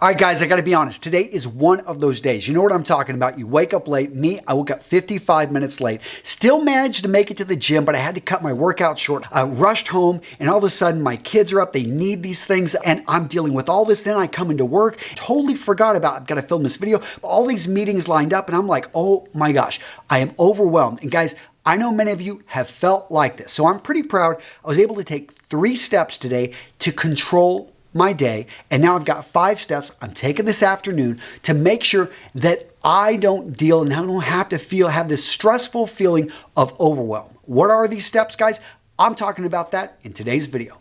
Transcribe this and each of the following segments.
All right, guys, I got to be honest. Today is one of those days. You know what I'm talking about. You wake up late. Me, I woke up 55 minutes late. Still managed to make it to the gym, but I had to cut my workout short. I rushed home, and all of a sudden, my kids are up. They need these things, and I'm dealing with all this. Then I come into work, totally forgot about I've got to film this video. All these meetings lined up, and I'm like, oh my gosh, I am overwhelmed. And guys, I know many of you have felt like this, so I'm pretty proud. I was able to take 3 steps today to control my day, and now I've got 5 steps I'm taking this afternoon to make sure that I don't deal and I don't have to have this stressful feeling of overwhelm. What are these steps, guys? I'm talking about that in today's video.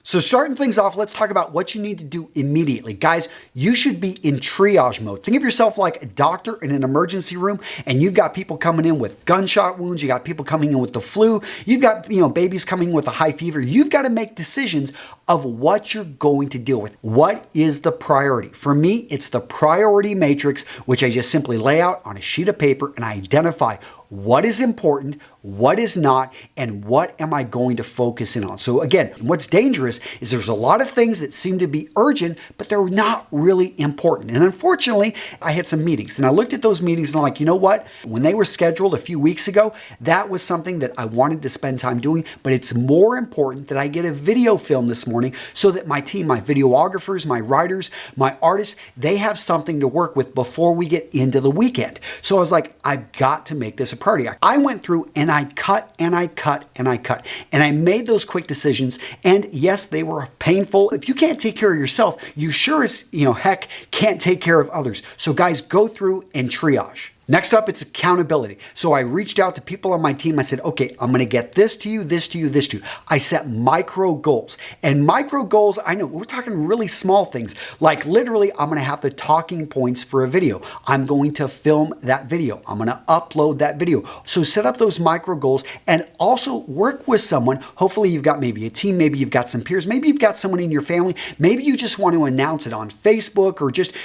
So starting things off, let's talk about what you need to do immediately. Guys, you should be in triage mode. Think of yourself like a doctor in an emergency room, and you've got people coming in with gunshot wounds, you got people coming in with the flu, you've got babies coming in with a high fever. You've got to make decisions of what you're going to deal with. What is the priority? For me, it's the priority matrix, which I just simply lay out on a sheet of paper and I identify what is important, what is not, and what am I going to focus in on. So again, what's dangerous is there's a lot of things that seem to be urgent, but they're not really important. And unfortunately, I had some meetings and I looked at those meetings and I'm like, you know what? When they were scheduled a few weeks ago, that was something that I wanted to spend time doing, but it's more important that I get a video film this morning so that my team, my videographers, my writers, my artists, they have something to work with before we get into the weekend. So I was like, I've got to make this a priority. I went through and I cut and I cut and I cut and I made those quick decisions, and yes, they were painful. If you can't take care of yourself, you sure as heck can't take care of others. So guys, go through and triage. Next up, it's accountability. So I reached out to people on my team. I said, okay, I'm going to get this to you, this to you, this to you. I set micro goals. And micro goals, I know we're talking really small things. Like literally, I'm going to have the talking points for a video. I'm going to film that video. I'm going to upload that video. So set up those micro goals and also work with someone. Hopefully you've got maybe a team, maybe you've got some peers, maybe you've got someone in your family. Maybe you just want to announce it on Facebook or just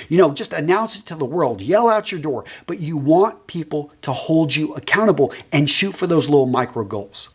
announce it to the world, yell out your door. But you want people to hold you accountable and shoot for those little micro goals.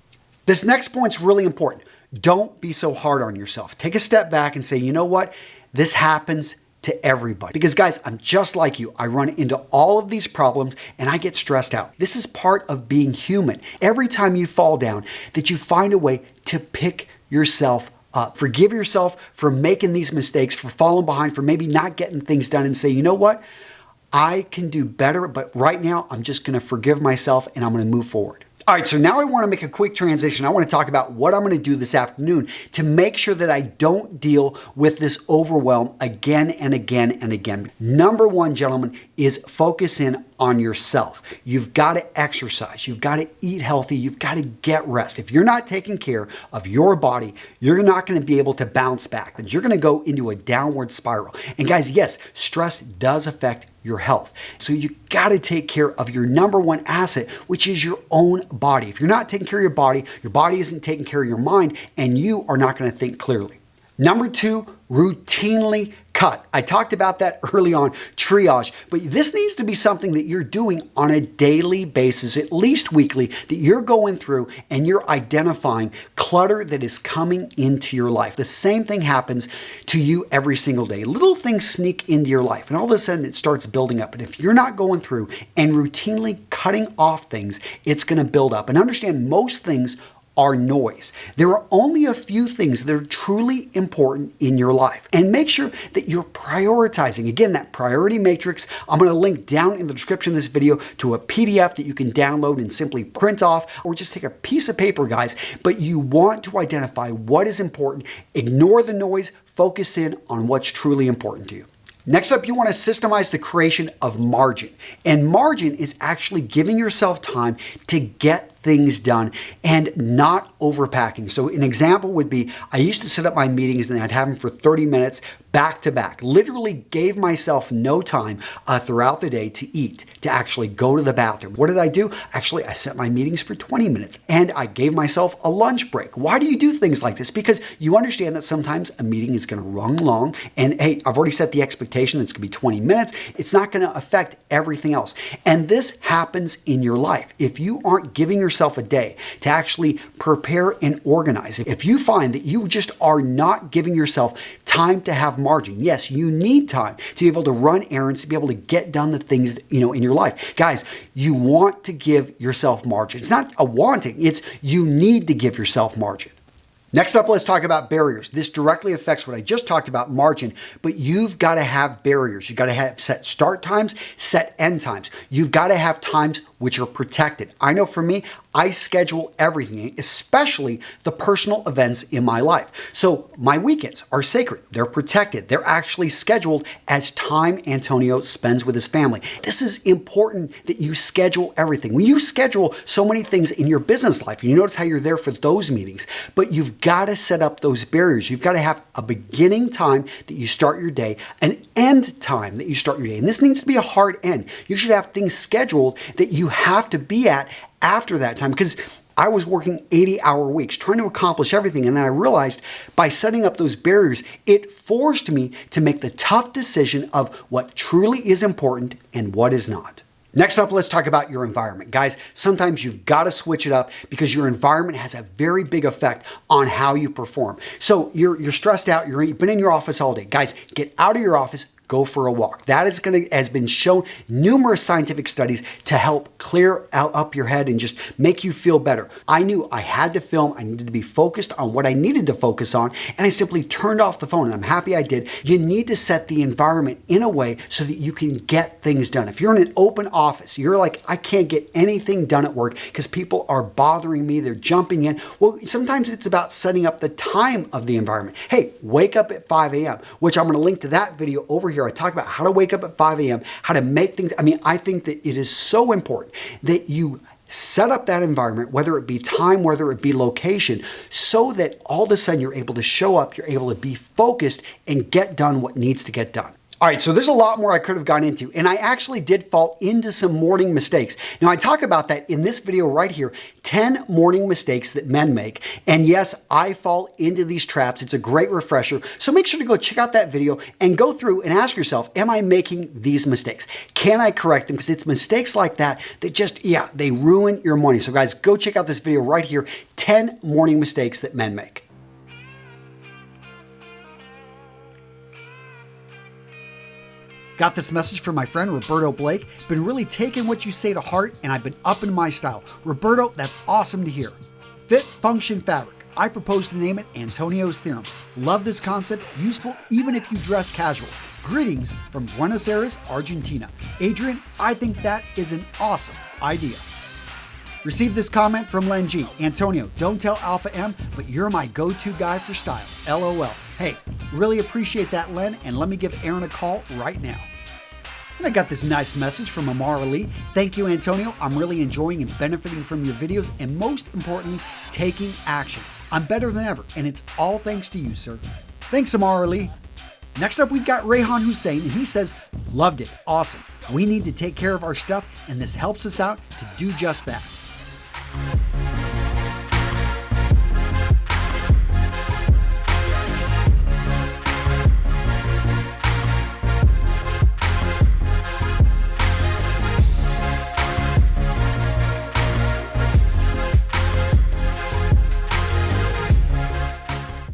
This next point's really important. Don't be so hard on yourself. Take a step back and say, you know what? This happens to everybody. Because guys, I'm just like you. I run into all of these problems and I get stressed out. This is part of being human. Every time you fall down, that you find a way to pick yourself up. Forgive yourself for making these mistakes, for falling behind, for maybe not getting things done, and say, you know what? I can do better, but right now I'm just going to forgive myself and I'm going to move forward. All right, so now I want to make a quick transition. I want to talk about what I'm going to do this afternoon to make sure that I don't deal with this overwhelm again and again and again. Number one, gentlemen, is focus in on yourself. You've got to exercise. You've got to eat healthy. You've got to get rest. If you're not taking care of your body, you're not going to be able to bounce back. You're going to go into a downward spiral. And guys, yes, stress does affect your health. So you got to take care of your number one asset, which is your own body. If you're not taking care of your body isn't taking care of your mind, and you are not going to think clearly. Number two, routinely cut. I talked about that early on, triage, but this needs to be something that you're doing on a daily basis, at least weekly, that you're going through and you're identifying clutter that is coming into your life. The same thing happens to you every single day. Little things sneak into your life and all of a sudden it starts building up. And if you're not going through and routinely cutting off things, it's going to build up. And understand, most things are noise. There are only a few things that are truly important in your life. And make sure that you're prioritizing. Again, that priority matrix, I'm going to link down in the description of this video to a PDF that you can download and simply print off, or just take a piece of paper, guys. But you want to identify what is important, ignore the noise, focus in on what's truly important to you. Next up, you want to systemize the creation of margin. And margin is actually giving yourself time to get things done and not overpacking. So an example would be, I used to set up my meetings and I'd have them for 30 minutes back to back. Literally gave myself no time throughout the day to eat, to actually go to the bathroom. What did I do? Actually, I set my meetings for 20 minutes and I gave myself a lunch break. Why do you do things like this? Because you understand that sometimes a meeting is going to run long, and hey, I've already set the expectation it's going to be 20 minutes. It's not going to affect everything else. And this happens in your life. If you aren't giving yourself yourself a day to actually prepare and organize. If you find that you just are not giving yourself time to have margin, yes, you need time to be able to run errands, to be able to get done the things, in your life. Guys, you want to give yourself margin. It's not a wanting, it's you need to give yourself margin. Next up, let's talk about barriers. This directly affects what I just talked about, margin, but you've got to have barriers. You've got to have set start times, set end times. You've got to have times which are protected. I know for me, I schedule everything, especially the personal events in my life. So my weekends are sacred. They're protected. They're actually scheduled as time Antonio spends with his family. This is important that you schedule everything. When you schedule so many things in your business life, you notice how you're there for those meetings, but you've got to set up those barriers. You've got to have a beginning time that you start your day, an end time that you start your day. And this needs to be a hard end. You should have things scheduled that you have to be at after that time, because I was working 80-hour weeks trying to accomplish everything. And then I realized by setting up those barriers, it forced me to make the tough decision of what truly is important and what is not. Next up, let's talk about your environment. Guys, sometimes you've got to switch it up because your environment has a very big effect on how you perform. So you're stressed out, you've been in your office all day. Guys, get out of your office, go for a walk. That has been shown numerous scientific studies to help clear up your head and just make you feel better. I knew I had to film. I needed to be focused on what I needed to focus on, and I simply turned off the phone, and I'm happy I did. You need to set the environment in a way so that you can get things done. If you're in an open office, you're like, I can't get anything done at work because people are bothering me, they're jumping in. Well, sometimes it's about setting up the time of the environment. Hey, wake up at 5 a.m., which I'm going to link to that video over here. I talk about how to wake up at 5 a.m., how to make things. I think that it is so important that you set up that environment, whether it be time, whether it be location, so that all of a sudden you're able to show up, you're able to be focused and get done what needs to get done. All right, so there's a lot more I could have gone into, and I actually did fall into some morning mistakes. Now, I talk about that in this video right here, 10 morning mistakes that men make. And yes, I fall into these traps. It's a great refresher. So make sure to go check out that video and go through and ask yourself, am I making these mistakes? Can I correct them? Because it's mistakes like that that just, they ruin your morning. So guys, go check out this video right here, 10 morning mistakes that men make. Got this message from my friend Roberto Blake. Been really taking what you say to heart, and I've been upping my style. Roberto, that's awesome to hear. Fit, function, fabric. I propose to name it Antonio's Theorem. Love this concept, useful even if you dress casual. Greetings from Buenos Aires, Argentina. Adrian, I think that is an awesome idea. Received this comment from Len G. Antonio, don't tell Alpha M, but you're my go-to guy for style. LOL. Hey, really appreciate that, Len, and let me give Aaron a call right now. And I got this nice message from Amara Lee. Thank you, Antonio. I'm really enjoying and benefiting from your videos, and most importantly, taking action. I'm better than ever, and it's all thanks to you, sir. Thanks, Amara Lee. Next up, we've got Rayhan Hussein, and he says, loved it. Awesome. We need to take care of our stuff, and this helps us out to do just that.